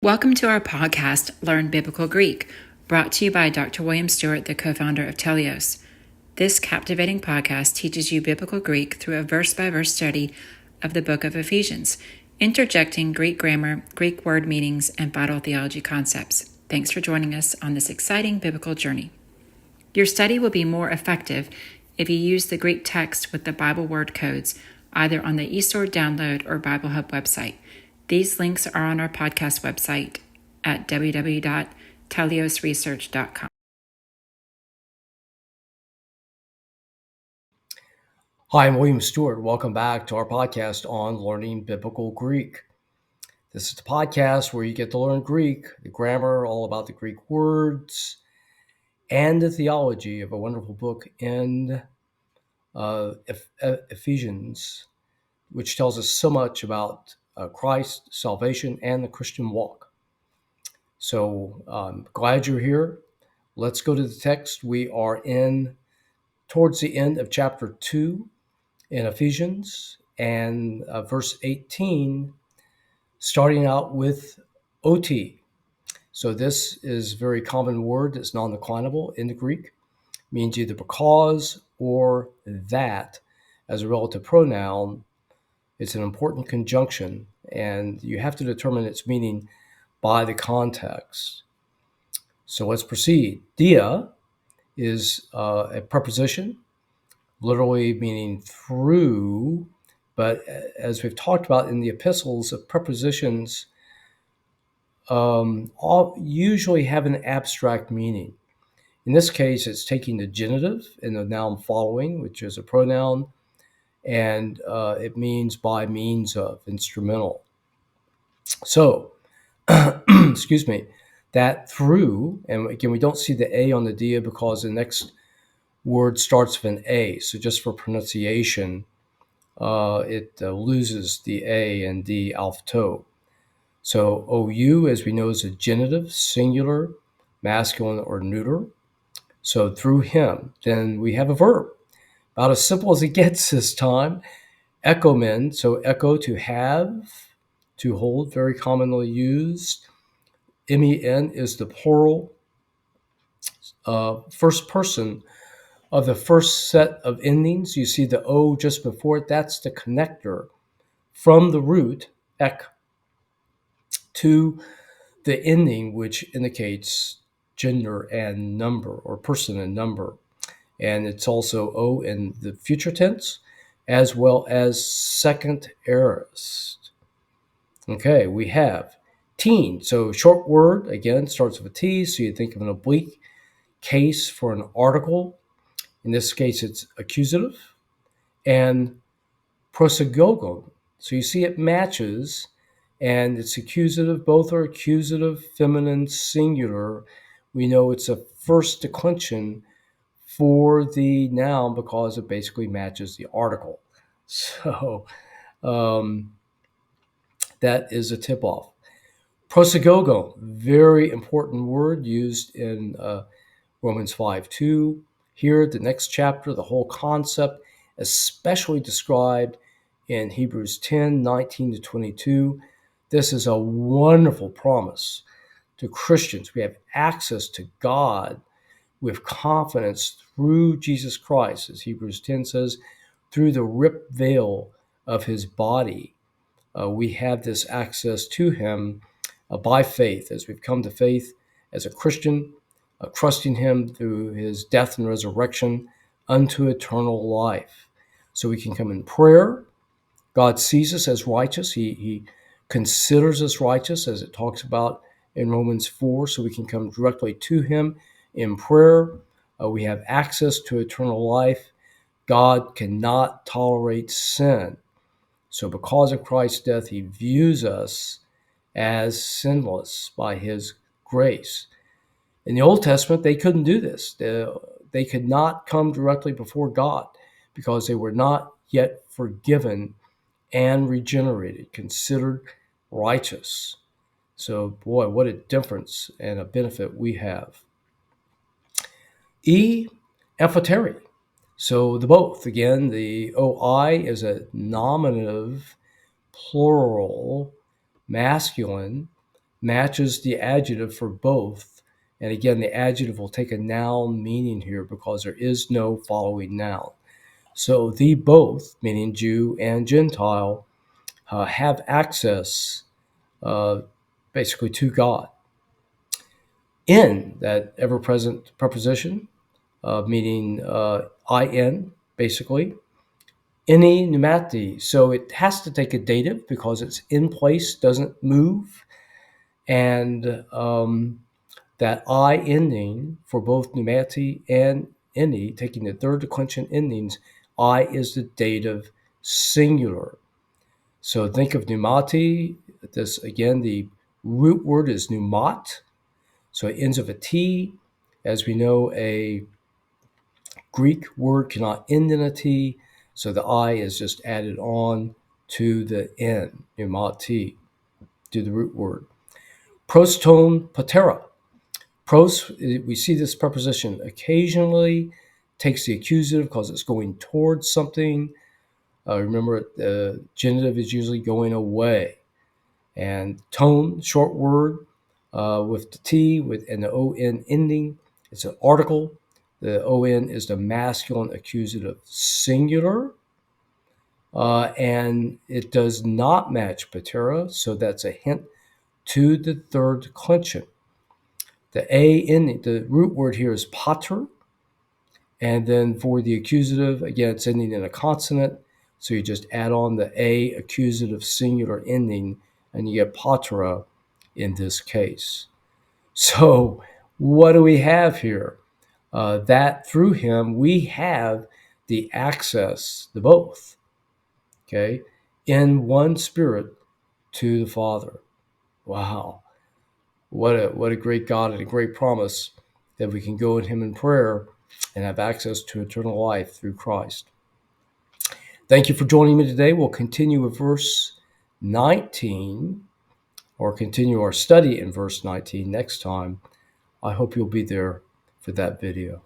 Welcome to our podcast, Learn Biblical Greek, brought to you by Dr. William Stewart, the co-founder of Teleios. This captivating podcast teaches you biblical Greek through a verse-by-verse study of the book of Ephesians, interjecting Greek grammar, Greek word meanings, and vital theology concepts. Thanks for joining us on this exciting biblical journey. Your study will be more effective if you use the Greek text with the Bible word codes, either on the eSword download or Bible Hub website. These links are on our podcast website at www.teliosresearch.com. Hi, I'm William Stewart. Welcome back to our podcast on learning biblical Greek. This is the podcast where you get to learn Greek, the grammar, all about the Greek words, and the theology of a wonderful book in Ephesians, which tells us so much about Christ, salvation, and the Christian walk. So I'm glad you're here. Let's go to the text. We are towards the end of chapter 2 in Ephesians, and verse 18, starting out with OT. So this is a very common word that's non-declinable in the Greek, means either because or that as a relative pronoun. It's an important conjunction, and you have to determine its meaning by the context. So let's proceed. Dia is a preposition, literally meaning through, but as we've talked about in the epistles, prepositions usually have an abstract meaning. In this case, it's taking the genitive in the noun following, which is a pronoun, and it means by means of, instrumental. So, excuse me, that through, and again, we don't see the A on the dia because the next word starts with an A. So just for pronunciation, it loses the A and D alpha toe. So OU, as we know, is a genitive, singular, masculine, or neuter. So through him, then we have a verb. About as simple as it gets this time. Echomen, so echo, to have, to hold, very commonly used. Men is the plural, first person of the first set of endings. You see the O just before it. That's the connector from the root, ek, to the ending, which indicates gender and number, or person and number. And it's also O in the future tense, as well as second aorist. Okay, we have teen. So short word, again, starts with a T, so you think of an oblique case for an article. In this case, it's accusative. And prosagogon. So you see it matches, and it's accusative. Both are accusative, feminine, singular. We know it's a first declension for the noun because it basically matches the article. So that is a tip-off. Prosagogon, very important word used in Romans 5:2. Here, the next chapter, the whole concept, especially described in Hebrews 10:19-22. This is a wonderful promise to Christians. We have access to God with confidence through Jesus Christ, as Hebrews 10 says, through the ripped veil of his body. We have this access to him by faith, as we've come to faith as a Christian, trusting him through his death and resurrection unto eternal life. So we can come in prayer. God sees us as righteous. He considers us righteous, as it talks about in Romans 4, so we can come directly to him in prayer. We have access to eternal life. God cannot tolerate sin. So because of Christ's death, he views us as sinless by his grace. In the Old Testament, they couldn't do this. They could not come directly before God because they were not yet forgiven and regenerated, considered righteous. So, boy, what a difference and a benefit we have. Amphiteri. So the both. Again, the OI is a nominative, plural, masculine, matches the adjective for both. And again, the adjective will take a noun meaning here because there is no following noun. So the both, meaning Jew and Gentile, have access basically to God. In, that ever-present preposition, meaning in, basically. Any pneumati, so it has to take a dative because it's in place, doesn't move. And that I ending for both pneumati and any, taking the third declension endings, I is the dative singular. So think of pneumati. This, again, the root word is pneumat. So it ends with a T. As we know, a Greek word cannot end in a T. So the I is just added on to the N, pneumati, to the root word. Prostone patera. Pros, we see this preposition occasionally, takes the accusative because it's going towards something. Remember, the genitive is usually going away. And tone, short word, with the T and the ON ending. It's an article. The ON is the masculine accusative singular. And it does not match patera, so that's a hint to the third declension. The A ending, the root word here is pater. And then for the accusative, again, it's ending in a consonant. So you just add on the A accusative singular ending, and you get patera in this case. So what do we have here? That through him, we have the access, the both, okay, in one spirit to the Father. Wow. What a great God and a great promise that we can go in him in prayer and have access to eternal life through Christ. Thank you for joining me today. We'll continue with verse 19, or continue our study in verse 19 next time. I hope you'll be there for that video.